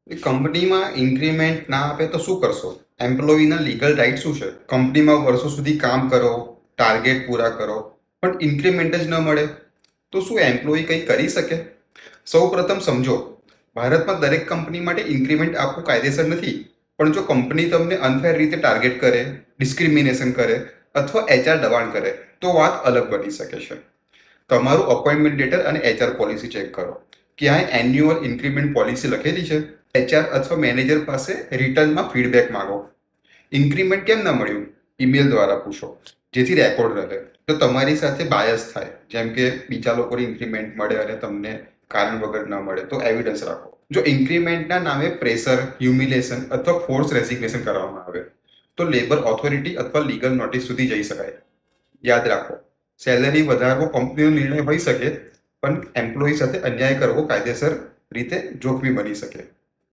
કંપનીમાં ઇન્ક્રીમેન્ટ ના આપે તો શું કરશો? એમ્પ્લોયીના લીગલ રાઇટ શું છે? કંપનીમાં વર્ષો સુધી કામ કરો, ટાર્ગેટ પૂરા કરો, પણ ઇન્ક્રીમેન્ટ જ ન મળે તો શું એમ્પ્લોયી કંઈ કરી શકે? સૌ પ્રથમ સમજો, ભારતમાં દરેક કંપની માટે ઇન્ક્રીમેન્ટ આપવું કાયદેસર નથી, પણ જો કંપની તમને અનફેર રીતે ટાર્ગેટ કરે, ડિસ્ક્રિમિનેશન કરે અથવા એચઆર દબાણ કરે તો વાત અલગ બની શકે છે. તમારું અપોઇન્ટમેન્ટ લેટર અને એચઆર પોલિસી ચેક કરો. ક્યાંય એન્યુઅલ ઇન્ક્રીમેન્ટ પોલિસી લખેલી છે? એચઆર અથવા મેનેજર પાસે રિટર્નમાં ફીડબેક માંગો. ઇન્ક્રીમેન્ટ કેમ ન મળ્યું? ઈમેલ દ્વારા પૂછો, જેથી રેકોર્ડ રહે. જો તમારી સાથે બાયસ થાય, જેમ કે બીજા લોકોને ઇન્ક્રીમેન્ટ મળે અને તમને કારણ વગર ન મળે, તો એવિડન્સ રાખો. જો ઇન્ક્રીમેન્ટના નામે પ્રેશર, હ્યુમિલેશન અથવા ફોર્સ રેસિગ્નેશન કરવામાં આવે તો લેબર ઓથોરિટી અથવા લીગલ નોટિસ સુધી જઈ શકાય. યાદ રાખો, સેલરી વધારવો કંપનીનો નિર્ણય હોઈ શકે, પણ એમ્પ્લોયી સાથે અન્યાય કરવો કાયદેસર રીતે જોખમી બની શકે.